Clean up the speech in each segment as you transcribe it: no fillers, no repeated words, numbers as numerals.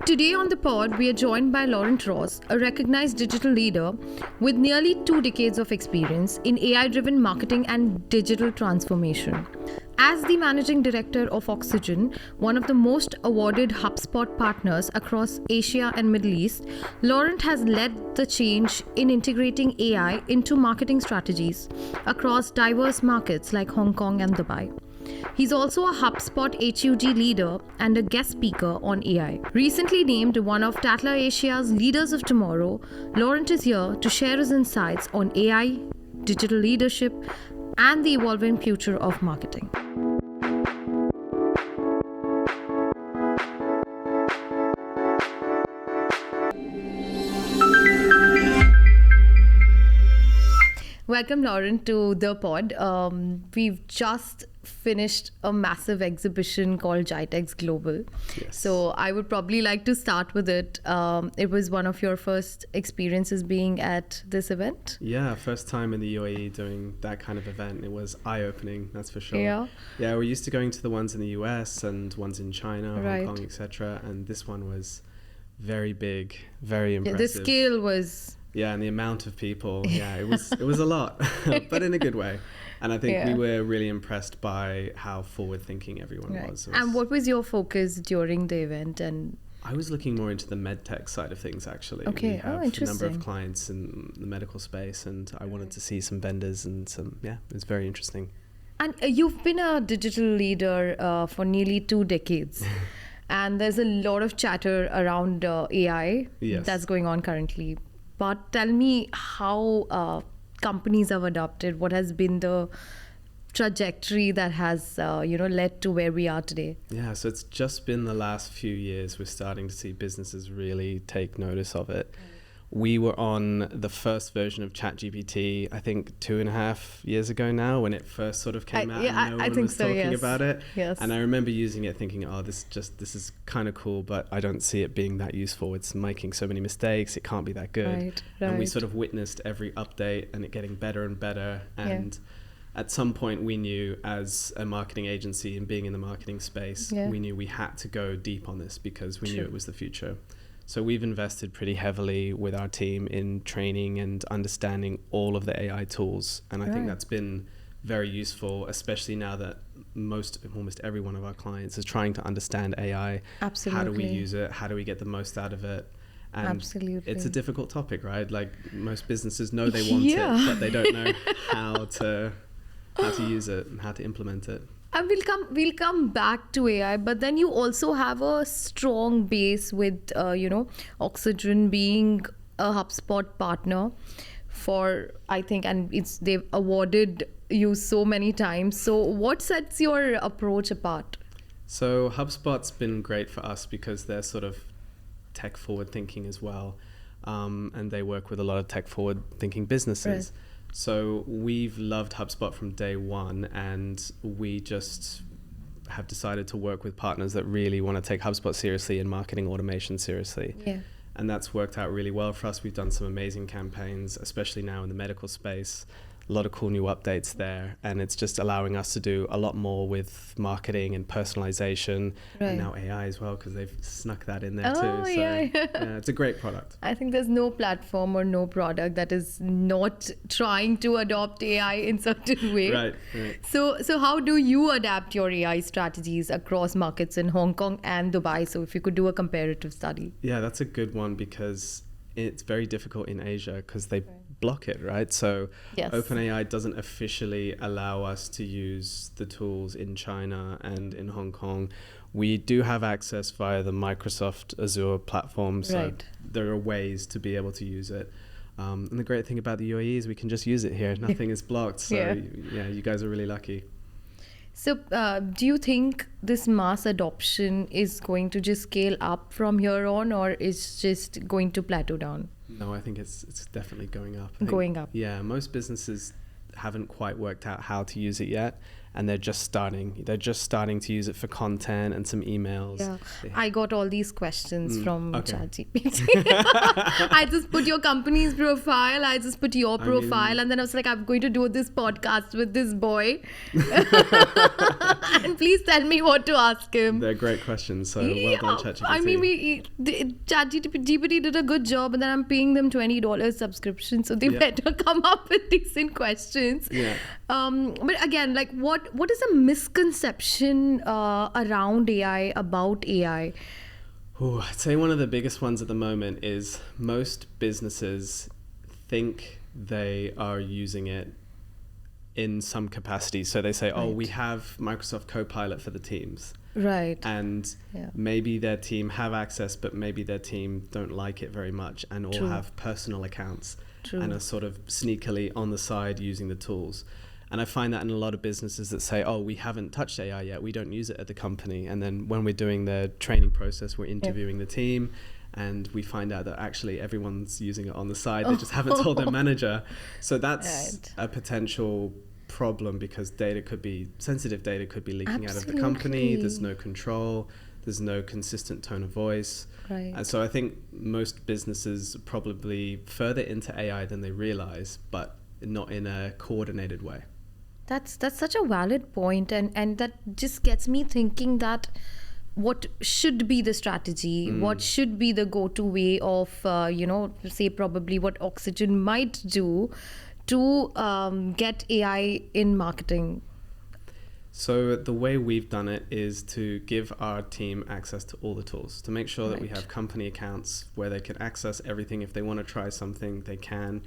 Today on the pod, we are joined by Laurent Ross, a recognized digital leader with nearly 2 decades of experience in AI-driven marketing and digital transformation. As the managing director of Oxygen, one of the most awarded HubSpot partners across Asia and Middle East, Laurent has led the change in integrating AI into marketing strategies across diverse markets like Hong Kong and Dubai. He's also a HubSpot HUG leader and a guest speaker on AI. Recently named one of Tatler Asia's Leaders of Tomorrow, Laurent is here to share his insights on AI, digital leadership, and the evolving future of marketing. Welcome, Laurent, to the pod. We've just finished a massive exhibition called GITEX Global. Yes. So I would probably like to start with it. It was one of your first experiences being at this event? Yeah, first time in the UAE doing that kind of event. It was eye-opening, that's for sure. Yeah. Yeah, we're used to going to the ones in the US and ones in China, Right. Hong Kong, etc. And this one was very big, very Yeah, impressive. the scale was... Yeah, and the amount of people. Yeah, it was a lot, but in a good way. And I think we Yeah. were really impressed by how forward-thinking everyone Right. was. And what was your focus during the event? And I was looking more into the medtech side of things, actually. Okay. We have a number Interesting. of clients in the medical space, and I wanted to see some vendors and some, it was very interesting. And you've been a digital leader for nearly 2 decades. And there's a lot of chatter around AI Yes. that's going on currently. But tell me how companies have adopted. What has been the trajectory that has led to where we are today? Yeah, so it's just been the last few years we're starting to see businesses really take notice of it. We were on the first version of ChatGPT, I think 2.5 years ago now, when it first sort of came out. Yeah, and no I one think was so, talking yes. about it. Yes. And I remember using it thinking, this is kind of cool, but I don't see it being that useful. It's making so many mistakes. It can't be that good. Right, And we right. sort of witnessed every update and it getting better and better. And at some point we knew, as a marketing agency and being in the marketing space, we knew we had to go deep on this because we knew it was the future. So we've invested pretty heavily with our team in training and understanding all of the AI tools. And I think that's been very useful, especially now that almost every one of our clients is trying to understand AI. Absolutely. How do we use it? How do we get the most out of it? And Absolutely. it's a difficult topic, right? Like, most businesses know they want it, but they don't know how to use it and how to implement it. And we'll come back to AI, but then you also have a strong base with Oxygen being a HubSpot partner for, I think, and they've awarded you so many times. So what sets your approach apart? So HubSpot's been great for us because they're sort of tech forward thinking as well, and they work with a lot of tech forward thinking businesses. Right. So we've loved HubSpot from day one, and we just have decided to work with partners that really want to take HubSpot seriously and marketing automation seriously. Yeah. And that's worked out really well for us. We've done some amazing campaigns, especially now in the medical space. A lot of cool new updates there, and it's just allowing us to do a lot more with marketing and personalization, and now AI as well, because they've snuck that in there too. So Yeah, it's a great product. I think there's no platform or no product that is not trying to adopt AI in certain way. Right. So how do you adapt your AI strategies across markets in Hong Kong and Dubai? So if you could do a comparative study. Yeah, that's a good one, because it's very difficult in Asia because they block it, right? So OpenAI doesn't officially allow us to use the tools in China and in Hong Kong. We do have access via the Microsoft Azure platform, so there are ways to be able to use it. And the great thing about the UAE is we can just use it here. Nothing is blocked. So you guys are really lucky. So do you think this mass adoption is going to just scale up from here on, or is just going to plateau down? No, I think it's definitely going up. Going up. Yeah, most businesses haven't quite worked out how to use it yet. and they're just starting to use it for content and some emails. I got all these questions from ChatGPT. I just put your company's profile, I just put your profile, and then I was like, I'm going to do this podcast with this boy. And please tell me what to ask him. They're great questions, so well done, ChatGPT. I mean, ChatGPT did a good job, and then I'm paying them $20 subscription, so they better come up with decent questions. But again, like what is a misconception around AI, about AI? I'd say one of the biggest ones at the moment is most businesses think they are using it in some capacity. So they say, we have Microsoft Copilot for the teams. Right. And maybe their team have access, but maybe their team don't like it very much and all have personal accounts and are sort of sneakily on the side using the tools. And I find that in a lot of businesses that say, we haven't touched AI yet, we don't use it at the company. And then when we're doing the training process, we're interviewing the team, and we find out that actually everyone's using it on the side. They just haven't told their manager. So that's a potential problem, because sensitive data could be leaking out of the company. There's no control. There's no consistent tone of voice. Right. And so I think most businesses are probably further into AI than they realize, but not in a coordinated way. That's such a valid point, and that just gets me thinking that what should be the strategy, what should be the go-to way of, say probably what Oxygen might do to get AI in marketing? So the way we've done it is to give our team access to all the tools, to make sure that we have company accounts where they can access everything. If they want to try something, they can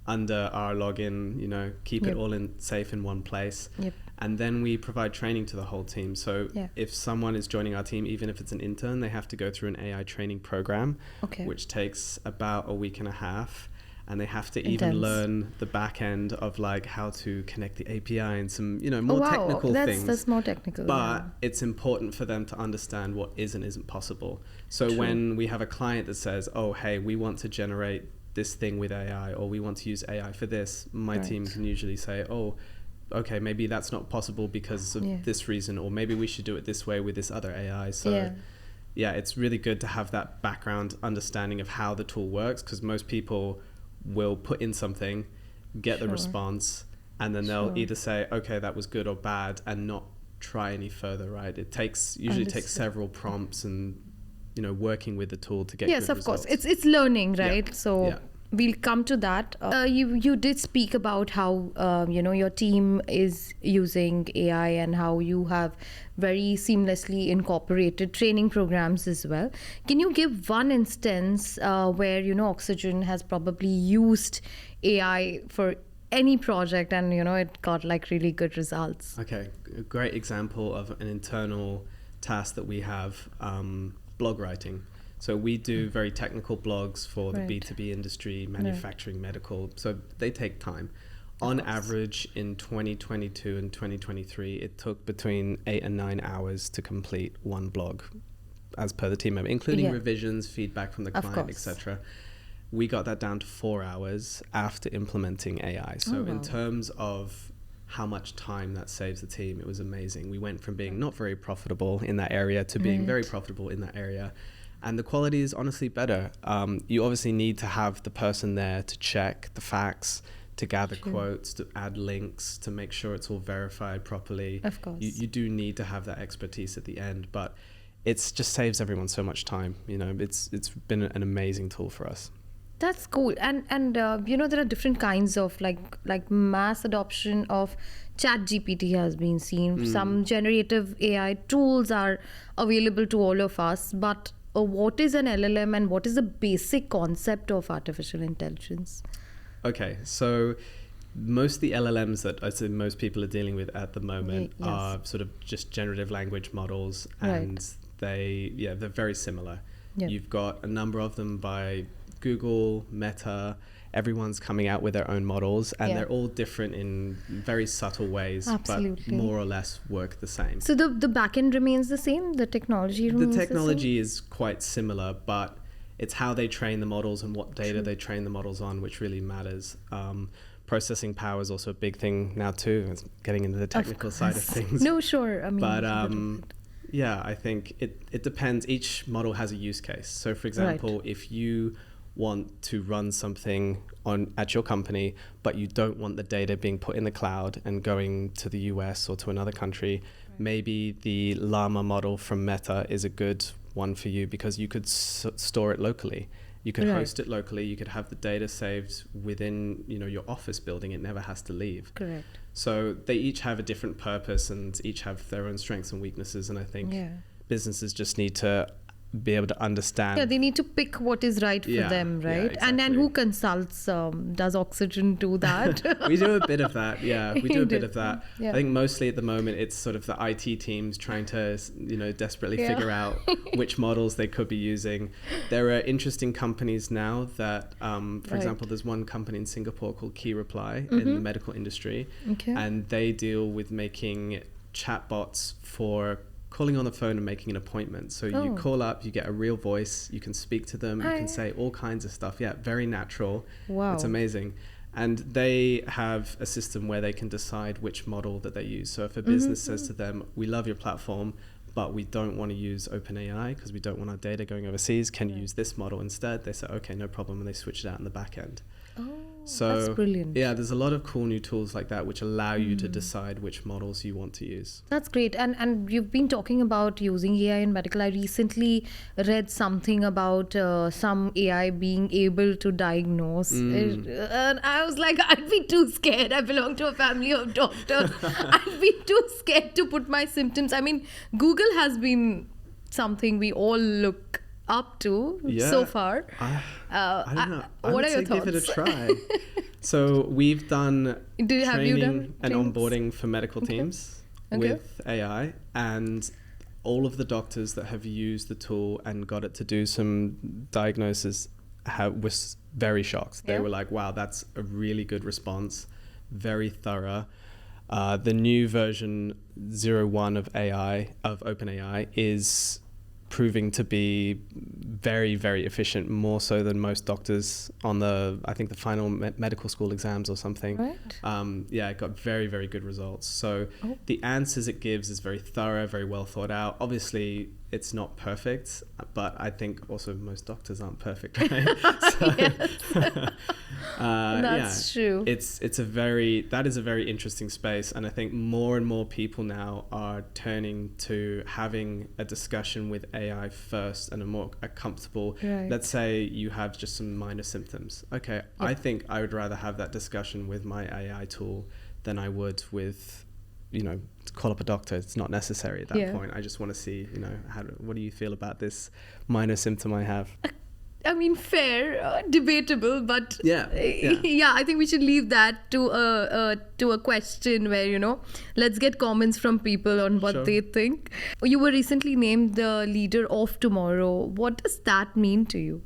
under our login, keep it all safe in one place. And then we provide training to the whole team. So if someone is joining our team, even if it's an intern, they have to go through an AI training program, which takes about a week and a half. And they have to even learn the back end of like how to connect the API and some, more technical things. That's more technical. But it's important for them to understand what is and isn't possible. So when we have a client that says, hey, we want to generate this thing with AI, or we want to use AI for this, my team can usually say, okay, maybe that's not possible because of this reason, or maybe we should do it this way with this other AI. So it's really good to have that background understanding of how the tool works, because most people will put in something, get the response, and then they'll either say, okay, that was good or bad, and not try any further, right? It usually takes several prompts and, working with the tool to get good results. Course. It's learning, right? We'll come to that. You did speak about how, your team is using AI and how you have very seamlessly incorporated training programs as well. Can you give one instance where, Oxygen has probably used AI for any project and, it got like really good results? Okay, a great example of an internal task that we have, blog writing. So we do very technical blogs for the B2B industry, manufacturing, medical. So they take time. On average, in 2022 and 2023, it took between 8 and 9 hours to complete one blog, as per the team member, including revisions, feedback from the client, etc. We got that down to 4 hours after implementing AI. So in terms of how much time that saves the team, it was amazing. We went from being not very profitable in that area to being very profitable in that area. And the quality is honestly better. You obviously need to have the person there to check the facts, to gather quotes, to add links, to make sure it's all verified properly. Of course. You do need to have that expertise at the end, but it's just saves everyone so much time. It's been an amazing tool for us. That's cool. And there are different kinds of like mass adoption of ChatGPT has been seen. Some generative AI tools are available to all of us, but what is an LLM and what is the basic concept of artificial intelligence? Okay, so most of the LLMs that I say most people are dealing with at the moment are sort of just generative language models, and they're very similar. You've got a number of them by Google, Meta. Everyone's coming out with their own models, and they're all different in very subtle ways, but more or less work the same. So the backend remains the same? The technology remains the same? The technology is quite similar, but it's how they train the models and what data they train the models on which really matters. processing power is also a big thing now too. It's getting into the technical side of things. No, sure. I mean, but yeah, I think it depends. Each model has a use case. So for example, if you want to run something at your company, but you don't want the data being put in the cloud and going to the US or to another country, maybe the Llama model from Meta is a good one for you, because you could store it locally. You could host it locally. You could have the data saved within, your office building. It never has to leave. Correct. So they each have a different purpose and each have their own strengths and weaknesses. And I think businesses just need to be able to understand. Yeah, they need to pick what is right for them, right? Yeah, exactly. And who consults? Does Oxygen do that? We do a bit of that, yeah. We do a bit of that. Yeah. I think mostly at the moment it's sort of the IT teams trying to, desperately figure out which models they could be using. There are interesting companies now that, for example, there's one company in Singapore called Key Reply in the medical industry. Okay. And they deal with making chatbots for calling on the phone and making an appointment. So you call up, you get a real voice, you can speak to them, you can say all kinds of stuff. Yeah, very natural. Wow. It's amazing. And they have a system where they can decide which model that they use. So if a business says to them, we love your platform, but we don't want to use OpenAI because we don't want our data going overseas, can you use this model instead? They say, okay, no problem. And they switch it out in the back end. So that's brilliant. Yeah, there's a lot of cool new tools like that which allow you to decide which models you want to use. That's great. And you've been talking about using AI in medical. I recently read something about some AI being able to diagnose. And I was like, I'd be too scared. I belong to a family of doctors. I'd be too scared to put my symptoms. I mean, Google has been something we all look up to so far. I don't know. What are your thoughts? Give it a try. So we've done training and onboarding for medical teams with AI, and all of the doctors that have used the tool and got it to do some diagnosis was very shocked. They were like, wow, that's a really good response, very thorough. The new version 01 of OpenAI is proving to be very, very efficient, more so than most doctors on the final medical school exams or something. Right. It got very, very good results. So the answers it gives is very thorough, very well thought out. Obviously, it's not perfect, but I think also most doctors aren't perfect, right? That's true. That is a very interesting space, and I think more and more people now are turning to having a discussion with AI first and a comfortable. Let's say you have just some minor symptoms. Okay, I think I would rather have that discussion with my AI tool than I would with, call up a doctor. It's not necessary at that point. I just want to see, what do you feel about this minor symptom I have? I mean, fair, debatable, but I think we should leave that to a question where, let's get comments from people on what they think. You were recently named the leader of tomorrow. What does that mean to you?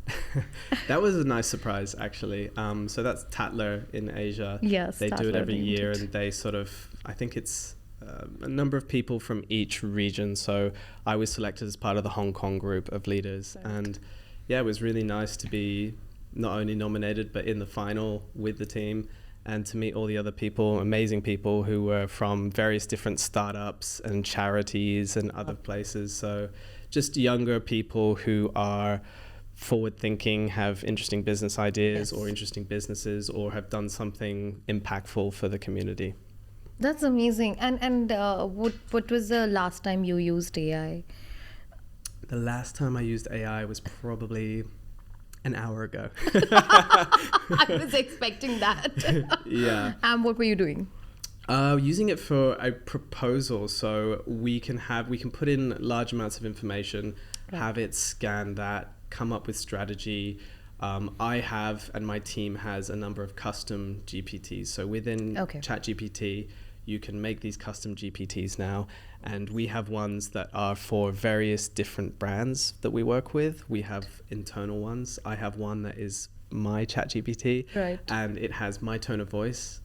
That was a nice surprise, actually. So that's Tatler in Asia. Yes, they do it every year, and they sort of, I think it's a number of people from each region. So I was selected as part of the Hong Kong group of leaders, and it was really nice to be not only nominated, but in the final with the team, and to meet all the other people, amazing people who were from various different startups and charities and other places. So just younger people who are forward thinking, have interesting business ideas or interesting businesses, or have done something impactful for the community. That's amazing. And what was the last time you used AI? The last time I used AI was probably an hour ago. I was expecting that. Yeah. And what were you doing? Using it for a proposal. So we can put in large amounts of information, have it scan that, come up with strategy. I have, and my team has, a number of custom GPTs. So within ChatGPT, you can make these custom GPTs now, and we have ones that are for various different brands that we work with. We have internal ones. I have one that is my ChatGPT, and it has my tone of voice.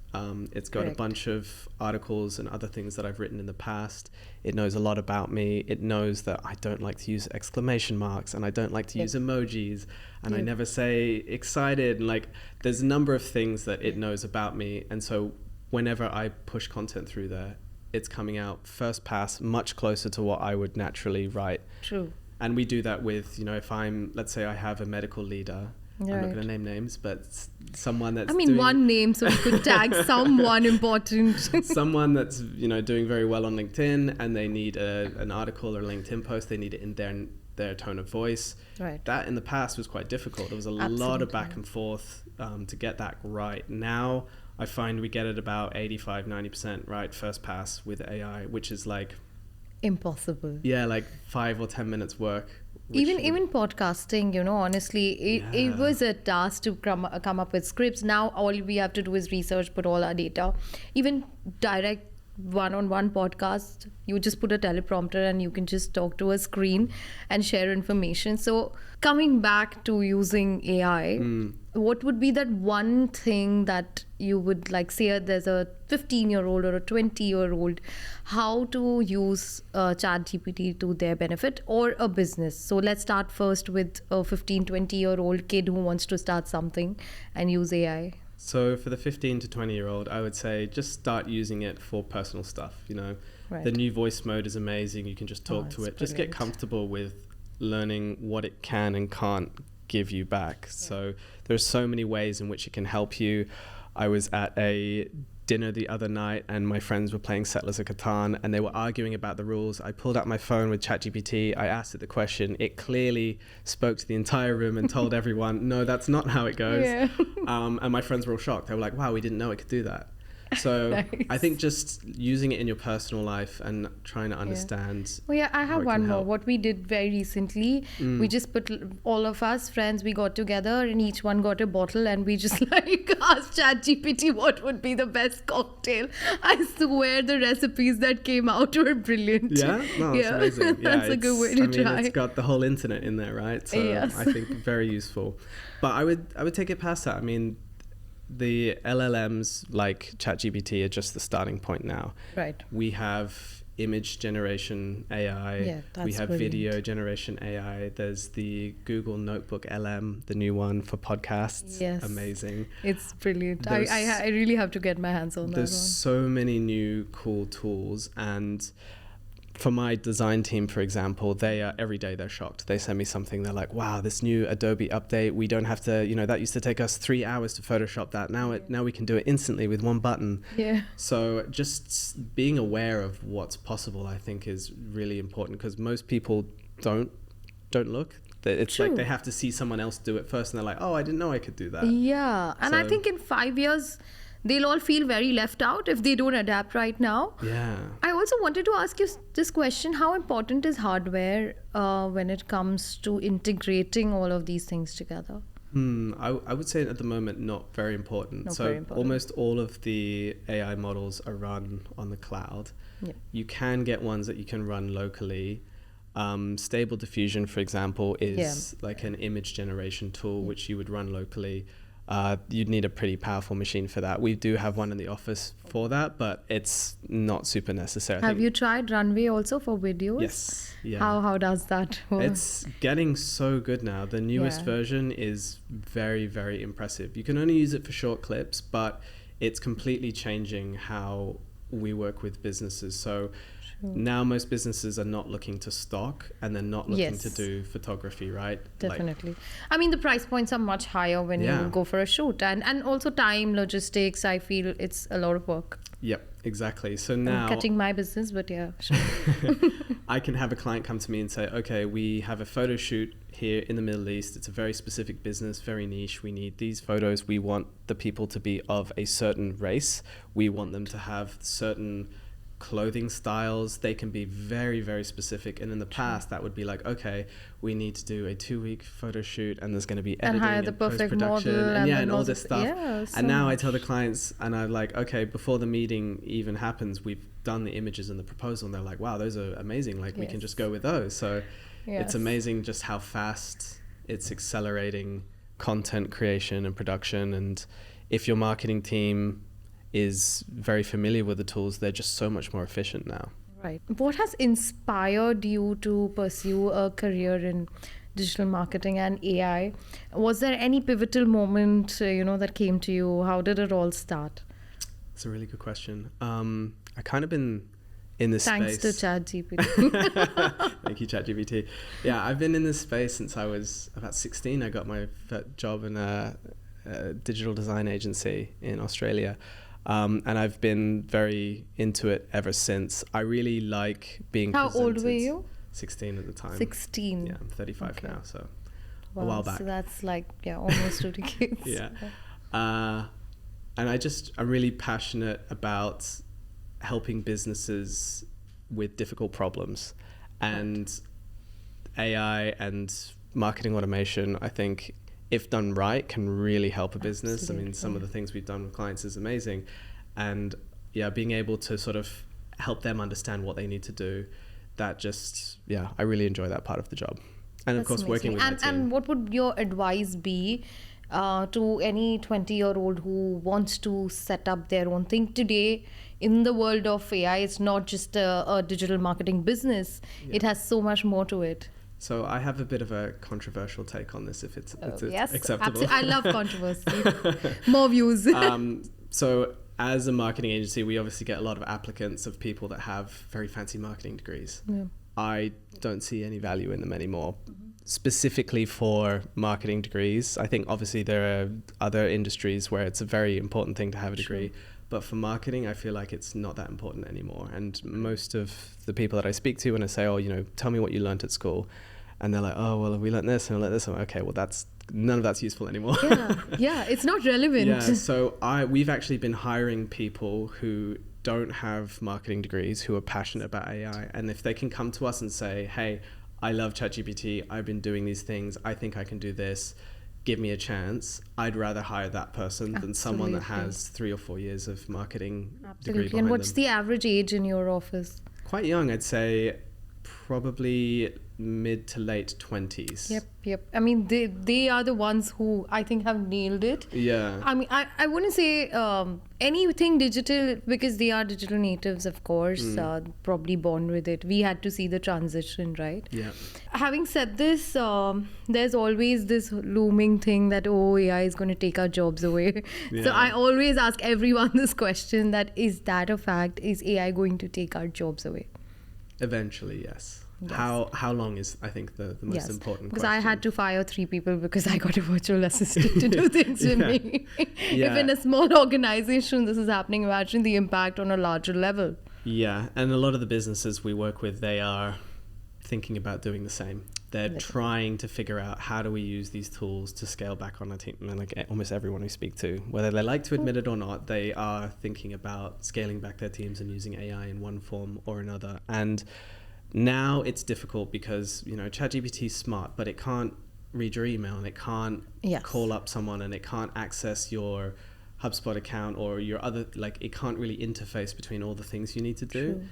It's got a bunch of articles and other things that I've written in the past. It knows a lot about me. It knows that I don't like to use exclamation marks and I don't like to use emojis and I never say excited. And like, there's a number of things that it knows about me. And so whenever I push content through there, it's coming out first pass, much closer to what I would naturally write. True. And we do that with, if let's say I have a medical leader, I'm not going to name names, but someone that's one name, so you could tag someone important. Someone that's, doing very well on LinkedIn and they need an article or a LinkedIn post, they need it in their tone of voice. Right. That in the past was quite difficult. There was a lot of back and forth to get that right. Now I find we get it about 85-90% right first pass with AI, which is like impossible. Yeah, like 5 or 10 minutes work. Even podcasting, honestly, it was a task to come up with scripts. Now all we have to do is research, put all our data. Even direct one-on-one podcast, you just put a teleprompter and you can just talk to a screen and share information. So coming back to using AI, what would be that one thing that you would like, say there's a 15-year-old or a 20-year-old, how to use ChatGPT to their benefit, or a business? So let's start first with a 15, 20-year-old kid who wants to start something and use AI. So for the 15 to 20-year-old, I would say just start using it for personal stuff. The new voice mode is amazing. You can just talk to it. Brilliant. Just get comfortable with learning what it can and can't give you back. So there's so many ways in which it can help you. I was at a dinner the other night and my friends were playing Settlers of Catan and they were arguing about the rules. I pulled out my phone with ChatGPT. I asked it the question. It clearly spoke to the entire room and told everyone, no, that's not how it goes. Yeah. And my friends were all shocked. They were like, wow, we didn't know it could do that. So nice. I think just using it in your personal life and trying to understand. Well, yeah, I have one more. What we did very recently, we just put all of us friends, we got together and each one got a bottle and we just asked ChatGPT what would be the best cocktail. I swear the recipes that came out were brilliant. Yeah? No, that's amazing. Yeah, that's a good way to try. It's got the whole internet in there, right? So yes. I think very useful. But I would take it past that. The LLMs like ChatGPT are just the starting point now. Right. We have image generation AI. Yeah, that's we have brilliant. Video generation AI. There's the Google Notebook LM, the new one for podcasts. Yes. Amazing. It's brilliant. I really have to get my hands on that one. There's so many new cool tools, and for my design team, for example, every day they're shocked. They send me something. They're like, wow, this new Adobe update, we don't have to, that used to take us 3 hours to Photoshop that. Now we can do it instantly with one button. Yeah. So just being aware of what's possible, I think, is really important, because most people don't look. It's True. Like they have to see someone else do it first and they're like, oh, I didn't know I could do that. Yeah. And I think in 5 years, they'll all feel very left out if they don't adapt right now. Yeah. I also wanted to ask you this question. How important is hardware when it comes to integrating all of these things together? I would say at the moment, not very important. Almost all of the AI models are run on the cloud. Yeah. You can get ones that you can run locally. Stable Diffusion, for example, is like an image generation tool which you would run locally. You'd need a pretty powerful machine for that. We do have one in the office for that, but it's not super necessary. Have you tried Runway also for videos? Yes. Yeah. How does that work? It's getting so good now. The newest version is very, very impressive. You can only use it for short clips, but it's completely changing how we work with businesses. So now most businesses are not looking to stock and they're not looking to do photography, right? Definitely. The price points are much higher when you go for a shoot, and also time, logistics, I feel it's a lot of work. Yep, exactly. So now I'm cutting my business, but yeah. Sure. I can have a client come to me and say, okay, we have a photo shoot here in the Middle East. It's a very specific business, very niche. We need these photos. We want the people to be of a certain race. We want them to have certain clothing styles. They can be very, very specific. And in the past, that would be like, okay, we need to do a 2-week photo shoot and there's going to be editing and hire the perfect post-production model and all this stuff. Yeah, and now I tell the clients, and I'm like, okay, before the meeting even happens, we've done the images and the proposal, and they're like, wow, those are amazing. Like we can just go with those. So it's amazing just how fast it's accelerating content creation and production. And if your marketing team is very familiar with the tools, they're just so much more efficient now. Right. What has inspired you to pursue a career in digital marketing and AI? Was there any pivotal moment, that came to you? How did it all start? It's a really good question. I kind of been in this space. Thanks to ChatGPT. Thank you, ChatGPT. Yeah, I've been in this space since I was about 16. I got my job in a digital design agency in Australia. And I've been very into it ever since. I really like being presented. How old were you? 16 at the time. 16. Yeah, I'm 35 now, so wow, a while back. So that's like, almost 2 decades. Yeah. And I'm really passionate about helping businesses with difficult problems. And AI and marketing automation, I think, if done right, can really help a business. Absolutely. I mean, some of the things we've done with clients is amazing. And being able to sort of help them understand what they need to do, that just, I really enjoy that part of the job. And of course, amazing. Working with my team. And what would your advice be to any 20-year-old who wants to set up their own thing today? In the world of AI, it's not just a digital marketing business. It has so much more to it. So I have a bit of a controversial take on this, if it's yes, acceptable. I love controversy. More views. So as a marketing agency, we obviously get a lot of applicants of people that have very fancy marketing degrees. Yeah. I don't see any value in them anymore. Specifically for marketing degrees, I think obviously there are other industries where it's a very important thing to have a degree. Sure. But for marketing, I feel like it's not that important anymore. And most of the people that I speak to when I say, tell me what you learned at school. And they're like, oh, well, we learned this and I learned this. I'm like, okay, well, none of that's useful anymore. Yeah, it's not relevant. Yeah, so we've actually been hiring people who don't have marketing degrees, who are passionate about AI. And if they can come to us and say, hey, I love ChatGPT, I've been doing these things, I think I can do this, give me a chance, I'd rather hire that person than someone that has 3 or 4 years of marketing degree behind And what's them. the average age in your office? Quite young, I'd say probably mid to late 20s. Yep. I mean, they are the ones who I think have nailed it. Yeah. I mean, I wouldn't say anything digital, because they are digital natives, of course, probably born with it. We had to see the transition, right? Yeah. Having said this, there's always this looming thing that, AI is going to take our jobs away. Yeah. So I always ask everyone this question, that is that a fact? Is AI going to take our jobs away? Eventually, yes. How long is, I think, the most important because question. I had to fire 3 people because I got a virtual assistant to do things with me. If in a small organization this is happening, imagine the impact on a larger level. Yeah, and a lot of the businesses we work with, they are thinking about doing the same. They're trying to figure out, how do we use these tools to scale back on our team? And like almost everyone we speak to, whether they like to admit it or not, they are thinking about scaling back their teams and using AI in one form or another. And now it's difficult because, ChatGPT is smart, but it can't read your email and it can't call up someone and it can't access your HubSpot account or your other, it can't really interface between all the things you need to do. True.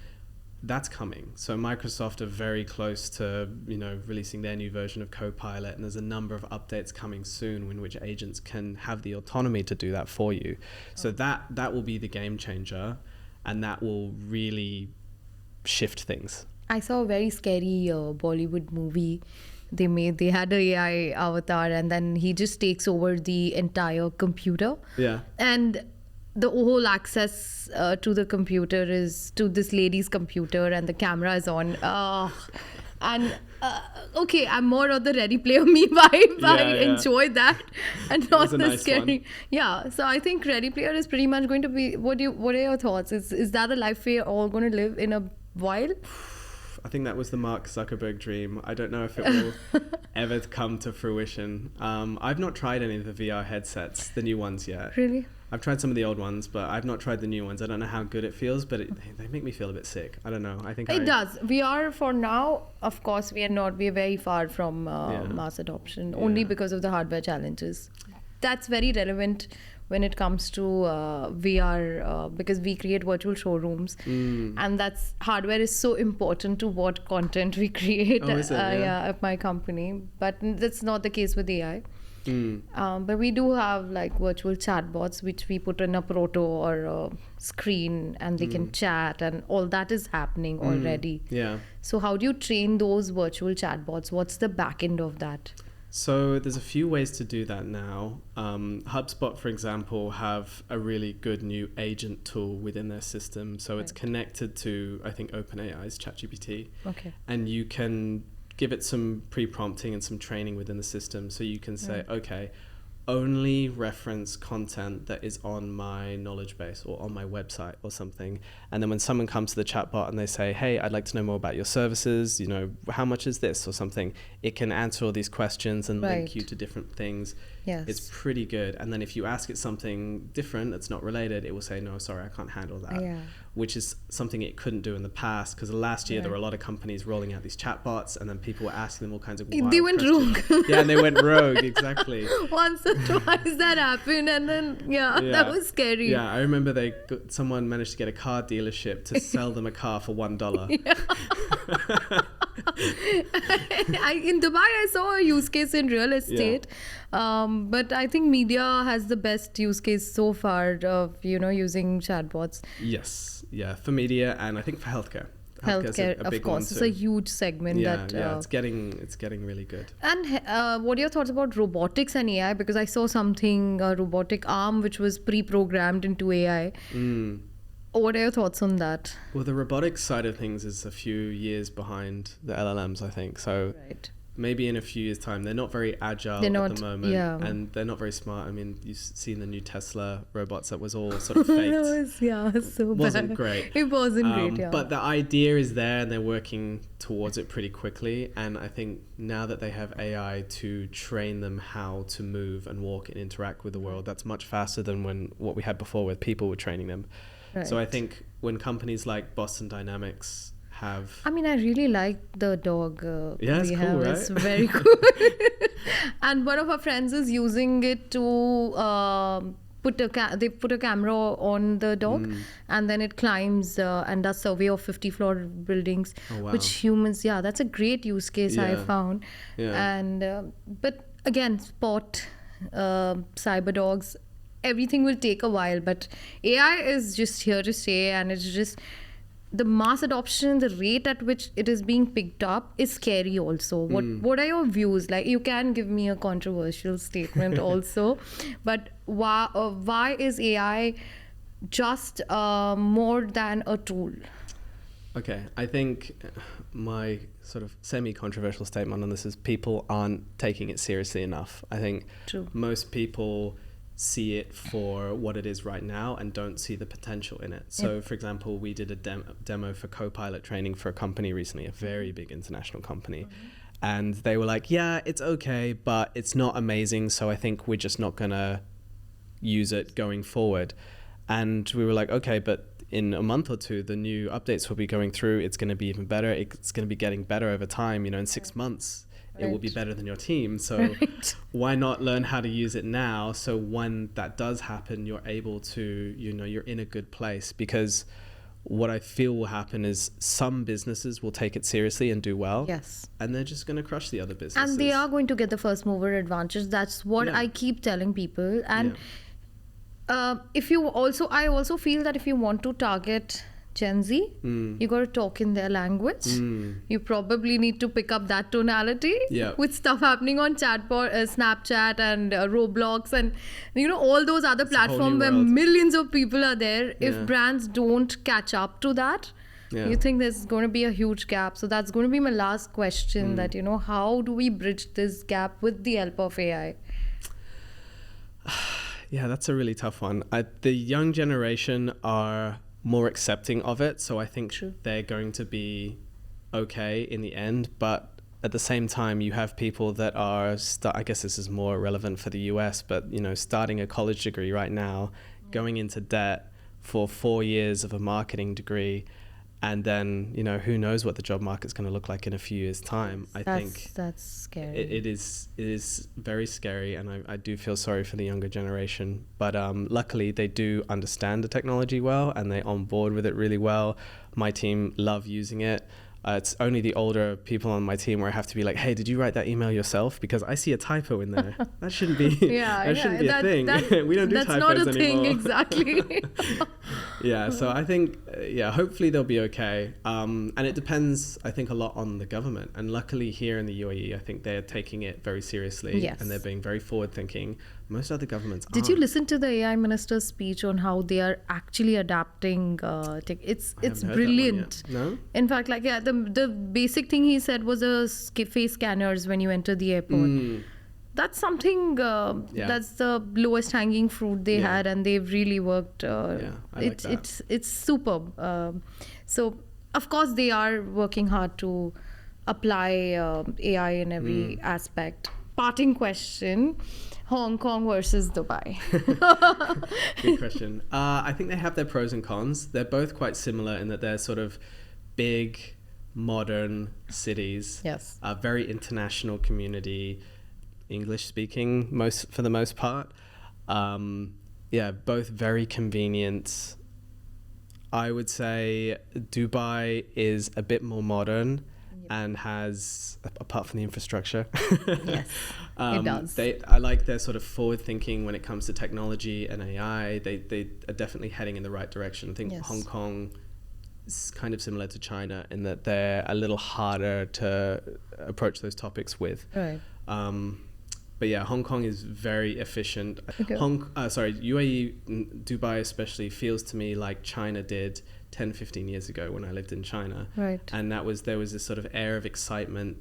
That's coming. So Microsoft are very close to, releasing their new version of Copilot, and there's a number of updates coming soon in which agents can have the autonomy to do that for you. So that will be the game changer, and that will really shift things. I saw a very scary Bollywood movie they made. They had an AI avatar, and then he just takes over the entire computer. Yeah. And the whole access to the computer is to this lady's computer, and the camera is on. Okay, I'm more of the Ready Player Me vibe. I enjoy that, and not the nice scary. One. Yeah, so I think Ready Player is pretty much going to be. What are your thoughts? Is that the life we're all going to live in a while? I think that was the Mark Zuckerberg dream. I don't know if it will ever come to fruition. I've not tried any of the VR headsets, the new ones yet. Really? I've tried some of the old ones, but I've not tried the new ones. I don't know how good it feels, but they make me feel a bit sick. I don't know. I think it does. VR for now, of course, we are very far from mass adoption, only because of the hardware challenges. That's very relevant when it comes to VR, because we create virtual showrooms, and that's hardware is so important to what content we create. Is it? At my company, but that's not the case with AI. But we do have like virtual chatbots, which we put in a proto or a screen, and they can chat, and all that is happening already. Yeah. So how do you train those virtual chatbots? What's the back end of that? So there's a few ways to do that now. HubSpot, for example, have a really good new agent tool within their system. So it's connected to, I think, OpenAI's ChatGPT. Okay. And you can give it some pre-prompting and some training within the system. So you can say, okay, only reference content that is on my knowledge base or on my website or something. And then when someone comes to the chatbot and they say, hey, I'd like to know more about your services, you know, how much is this or something, it can answer all these questions and link you to different things. Yes. It's pretty good. And then if you ask it something different that's not related, it will say, no, sorry, I can't handle that. Which is something it couldn't do in the past, because last year there were a lot of companies rolling out these chatbots, and then people were asking them all kinds of wild They went questions. rogue. Yeah, and they went rogue, exactly. Once or twice that happened, and then that was scary. Yeah, I remember someone managed to get a car dealership to sell them a car for $1. In Dubai, I saw a use case in real estate, but I think media has the best use case so far of using chatbots. Yes, yeah, for media, and I think for healthcare. Healthcare, a big of course, one it's too. a huge segment. It's getting really good. And what are your thoughts about robotics and AI? Because I saw something, a robotic arm which was pre-programmed into AI. What are your thoughts on that? Well, the robotics side of things is a few years behind the LLMs, I think. So maybe in a few years' time, they're not very agile at the moment, and they're not very smart. I mean, you've seen the new Tesla robots that was all sort of faked. It wasn't great. It wasn't great, But the idea is there, and they're working towards it pretty quickly. And I think now that they have AI to train them how to move and walk and interact with the world, that's much faster than what we had before, where people were training them. So I think when companies like Boston Dynamics have... I mean, I really like the dog it's cool, right? It's very cool. And one of our friends is using it to put a camera on the dog, and then it climbs and does survey of 50-floor buildings, which humans, that's a great use case I found. And but again, spot cyber dogs, everything will take a while, but AI is just here to stay, and it's just the mass adoption, the rate at which it is being picked up is scary also. What are your views? Like, you can give me a controversial statement also, but why is AI just more than a tool? Okay, I think my sort of semi-controversial statement on this is people aren't taking it seriously enough. I think most people see it for what it is right now and don't see the potential in it. So, for example, we did a demo for Copilot training for a company recently, a very big international company. And they were like, yeah, it's okay, but it's not amazing, so I think we're just not going to use it going forward. And we were like, okay, but in a month or two, the new updates will be going through. It's going to be even better. It's going to be getting better over time. In 6 months, it will be better than your team. So why not learn how to use it now? So when that does happen, you're able to, you're in a good place. Because what I feel will happen is some businesses will take it seriously and do well. Yes. And they're just going to crush the other businesses. And they are going to get the first mover advantage. That's what I keep telling people. And I also feel that if you want to target Gen Z, you got to talk in their language. You probably need to pick up that tonality with stuff happening on Snapchat and Roblox and all those other platforms where millions of people are there. If brands don't catch up to that, you think there's going to be a huge gap. So that's going to be my last question, that how do we bridge this gap with the help of AI? Yeah, that's a really tough one. The young generation are more accepting of it, so I think they're going to be okay in the end. But at the same time, you have people that are I guess this is more relevant for the US, but starting a college degree right now, going into debt for 4 years of a marketing degree, and then who knows what the job market's going to look like in a few years' time. I think that's scary. It is very scary, and I do feel sorry for the younger generation. But luckily, they do understand the technology well, and they on board with it really well. My team love using it. It's only the older people on my team where I have to be like, hey, did you write that email yourself? Because I see a typo in there. That shouldn't be, shouldn't be a thing. We don't do typos anymore. That's not a thing, exactly. Yeah, so I think, hopefully they'll be okay. And it depends, I think, a lot on the government. And luckily here in the UAE, I think they're taking it very seriously. And they're being very forward-thinking. Most other governments aren't. Did you listen to the AI minister's speech on how they are actually adapting tech? It's brilliant. No? In fact, the basic thing he said was face scanners when you enter the airport. That's something that's the lowest hanging fruit they had, and they've really worked. I like that. It's superb. So of course they are working hard to apply AI in every aspect. Parting question: Hong Kong versus Dubai. Good question. I think they have their pros and cons. They're both quite similar in that they're sort of big, modern cities. Yes. A very international community, English speaking for the most part. Both very convenient. I would say Dubai is a bit more modern and has, apart from the infrastructure, yes, it does. I like their sort of forward thinking when it comes to technology and AI. They are definitely heading in the right direction. I think Hong Kong is kind of similar to China in that they're a little harder to approach those topics with. Right. But yeah, Hong Kong is very efficient. Okay. UAE, Dubai especially, feels to me like China did 10, 15 years ago when I lived in China. Right. And there was this sort of air of excitement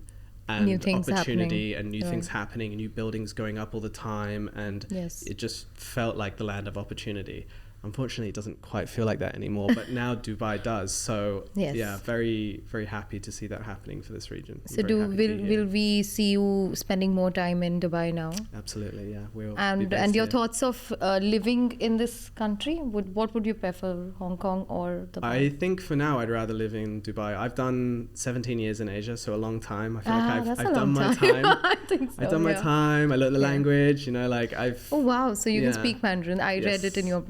and new things opportunity happening. And new things happening and new buildings going up all the time. And it just felt like the land of opportunity. Unfortunately, it doesn't quite feel like that anymore, but now Dubai does. So very, very happy to see that happening for this region. So will we see you spending more time in Dubai now? Absolutely, yeah. We'll and your thoughts of living in this country? What would you prefer, Hong Kong or Dubai? I think for now I'd rather live in Dubai. I've done 17 years in Asia, so a long time. I feel like I've done my time. I think so. I've done my time. I learned the language. Oh wow! So you can speak Mandarin. I read it in your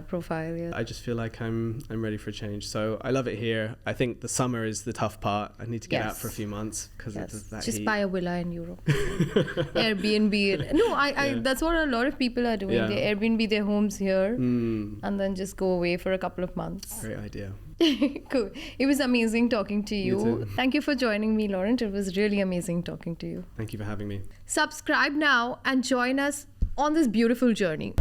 profile. Yeah. I just feel like I'm ready for a change. So I love it here. I think the summer is the tough part. I need to get out for a few months because of that just heat. Buy a villa in Europe. Airbnb. No, I that's what a lot of people are doing. They Airbnb their homes here and then just go away for a couple of months. Great idea. Cool. It was amazing talking to you. You too. Thank you for joining me, Laurent. It was really amazing talking to you. Thank you for having me. Subscribe now and join us on this beautiful journey.